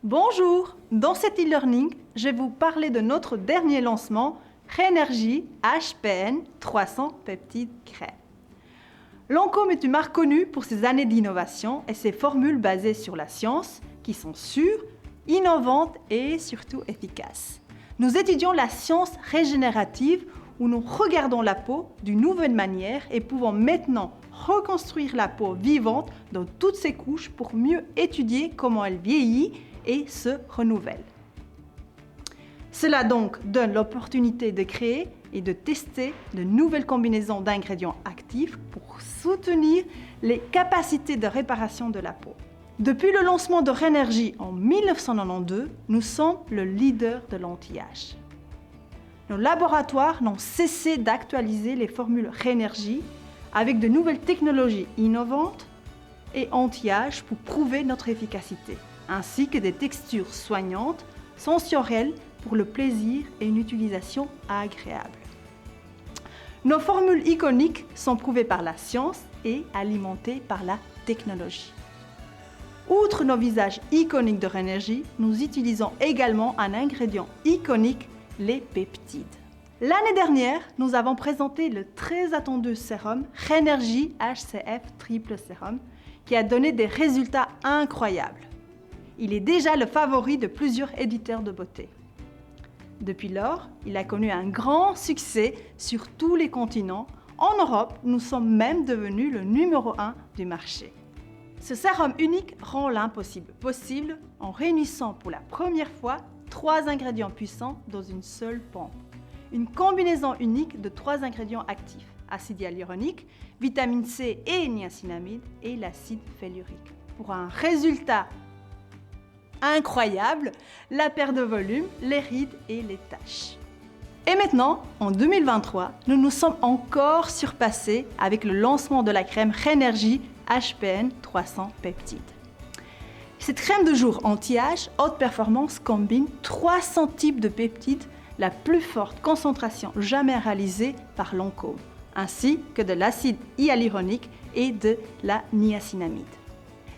Bonjour, dans cet e-learning, je vais vous parler de notre dernier lancement, Rénergie HPN 300 peptides crème. Lancôme est une marque connue pour ses années d'innovation et ses formules basées sur la science qui sont sûres, innovantes et surtout efficaces. Nous étudions la science régénérative où nous regardons la peau d'une nouvelle manière et pouvons maintenant reconstruire la peau vivante dans toutes ses couches pour mieux étudier comment elle vieillit et se renouvelle. Cela donc donne l'opportunité de créer et de tester de nouvelles combinaisons d'ingrédients actifs pour soutenir les capacités de réparation de la peau. Depuis le lancement de Rénergie en 1992, nous sommes le leader de l'anti-âge. Nos laboratoires n'ont cessé d'actualiser les formules Rénergie avec de nouvelles technologies innovantes et anti-âge pour prouver notre efficacité, ainsi que des textures soignantes, sensorielles pour le plaisir et une utilisation agréable. Nos formules iconiques sont prouvées par la science et alimentées par la technologie. Outre nos visages iconiques de Rénergie, nous utilisons également un ingrédient iconique, les peptides. L'année dernière, nous avons présenté le très attendu sérum Rénergie HCF Triple Sérum qui a donné des résultats incroyables. Il est déjà le favori de plusieurs éditeurs de beauté. Depuis lors, il a connu un grand succès sur tous les continents. En Europe, nous sommes même devenus le numéro 1 du marché. Ce sérum unique rend l'impossible possible en réunissant pour la première fois 3 ingrédients puissants dans une seule pompe. Une combinaison unique de 3 ingrédients actifs, acide hyaluronique, vitamine C et niacinamide et l'acide féllurique. Pour un résultat incroyable, la perte de volume, les rides et les taches. Et maintenant, en 2023, nous nous sommes encore surpassés avec le lancement de la crème Rénergie HPN 300 peptides. Cette crème de jour anti-âge haute performance combine 300 types de peptides, la plus forte concentration jamais réalisée par Lancôme, ainsi que de l'acide hyaluronique et de la niacinamide.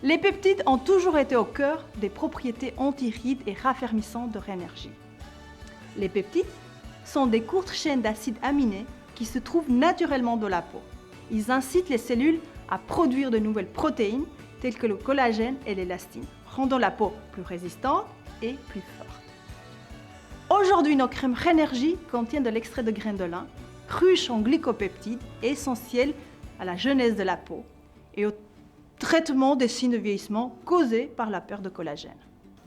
Les peptides ont toujours été au cœur des propriétés anti-rides et raffermissantes de Rénergie. Les peptides sont des courtes chaînes d'acides aminés qui se trouvent naturellement dans la peau. Ils incitent les cellules à produire de nouvelles protéines telles que le collagène et l'élastine, rendant la peau plus résistante et plus forte. Aujourd'hui, nos crèmes Rénergie contiennent de l'extrait de graines de lin, riche en glycopeptides, essentiels à la jeunesse de la peau et au traitement des signes de vieillissement causés par la perte de collagène.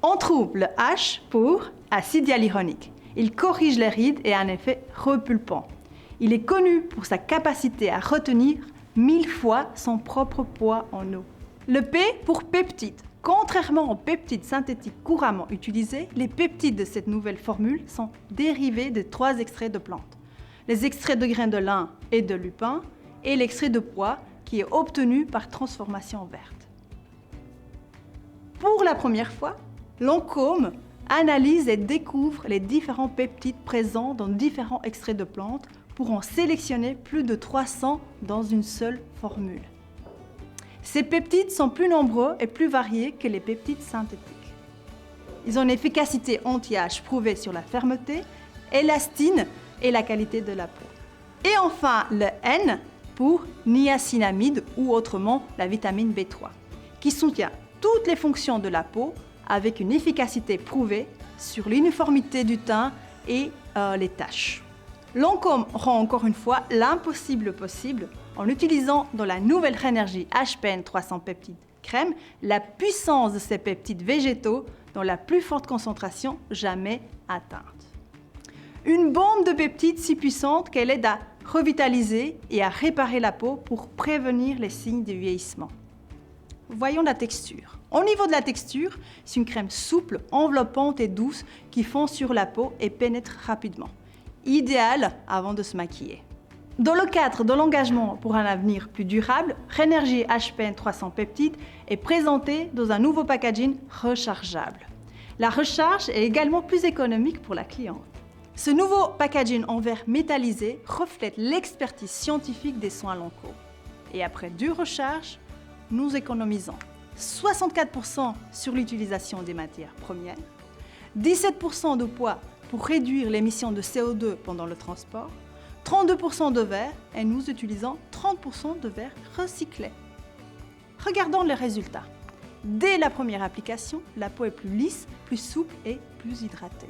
On trouve le H pour acide hyaluronique. Il corrige les rides et a un effet repulpant. Il est connu pour sa capacité à retenir 1000 fois son propre poids en eau. Le P pour peptides. Contrairement aux peptides synthétiques couramment utilisés, les peptides de cette nouvelle formule sont dérivés de 3 extraits de plantes. Les extraits de graines de lin et de lupin et l'extrait de pois qui est obtenu par transformation verte. Pour la première fois, Lancôme analyse et découvre les différents peptides présents dans différents extraits de plantes pour en sélectionner plus de 300 dans une seule formule. Ces peptides sont plus nombreux et plus variés que les peptides synthétiques. Ils ont une efficacité anti-âge prouvée sur la fermeté, élastine et la qualité de la peau. Et enfin, le N pour niacinamide ou autrement la vitamine B3, qui soutient toutes les fonctions de la peau avec une efficacité prouvée sur l'uniformité du teint et les taches. Lancôme rend encore une fois l'impossible possible en utilisant dans la nouvelle Rénergie HPN 300 peptides crème la puissance de ces peptides végétaux dans la plus forte concentration jamais atteinte. Une bombe de peptides si puissante qu'elle aide à revitaliser et à réparer la peau pour prévenir les signes de vieillissement. Voyons la texture. Au niveau de la texture, c'est une crème souple, enveloppante et douce qui fond sur la peau et pénètre rapidement. Idéale avant de se maquiller. Dans le cadre de l'engagement pour un avenir plus durable, Rénergie HPN 300 peptides est présentée dans un nouveau packaging rechargeable. La recharge est également plus économique pour la cliente. Ce nouveau packaging en verre métallisé reflète l'expertise scientifique des soins Lancôme. Et après 2 recharges, nous économisons 64% sur l'utilisation des matières premières, 17% de poids pour réduire l'émission de CO2 pendant le transport, 32% de verre et nous utilisons 30% de verre recyclé. Regardons les résultats. Dès la première application, la peau est plus lisse, plus souple et plus hydratée.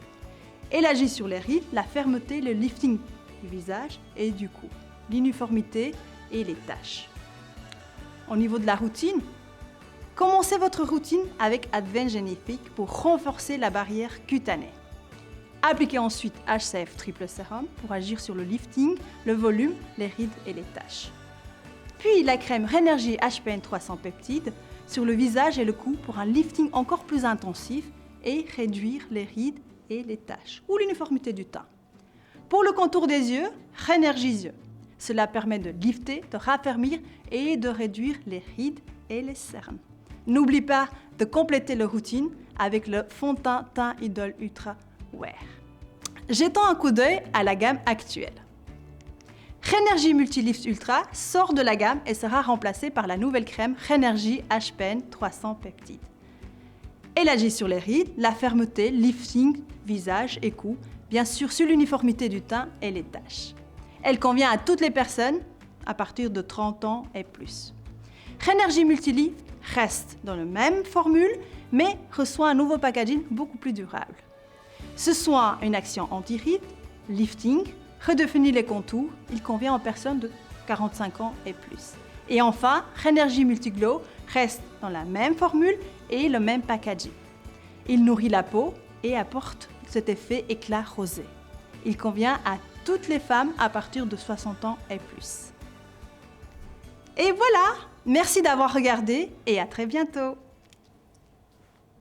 Elle agit sur les rides, la fermeté, le lifting du visage et du cou, l'uniformité et les taches. Au niveau de la routine, commencez votre routine avec Advanced Genifique pour renforcer la barrière cutanée. Appliquez ensuite HCF Triple Sérum pour agir sur le lifting, le volume, les rides et les taches. Puis la crème Rénergie HPN 300 peptides sur le visage et le cou pour un lifting encore plus intensif et réduire les rides et les taches ou l'uniformité du teint. Pour le contour des yeux, Rénergie Yeux. Cela permet de lifter, de raffermir et de réduire les rides et les cernes. N'oublie pas de compléter la routine avec le fond de teint Teint Idol Ultra Wear. Jetons un coup d'œil à la gamme actuelle. Rénergie Multilift Ultra sort de la gamme et sera remplacée par la nouvelle crème Rénergie HPN 300 peptides. Elle agit sur les rides, la fermeté, lifting, visage et cou, bien sûr sur l'uniformité du teint et les taches. Elle convient à toutes les personnes à partir de 30 ans et plus. Rénergie Multilift reste dans la même formule, mais reçoit un nouveau packaging beaucoup plus durable. Ce soit une action anti-rides, lifting, redéfinit les contours, il convient aux personnes de 45 ans et plus. Et enfin, Rénergie Multiglow reste dans la même formule et le même packaging. Il nourrit la peau et apporte cet effet éclat rosé. Il convient à toutes les femmes à partir de 60 ans et plus. Et voilà, merci d'avoir regardé et à très bientôt.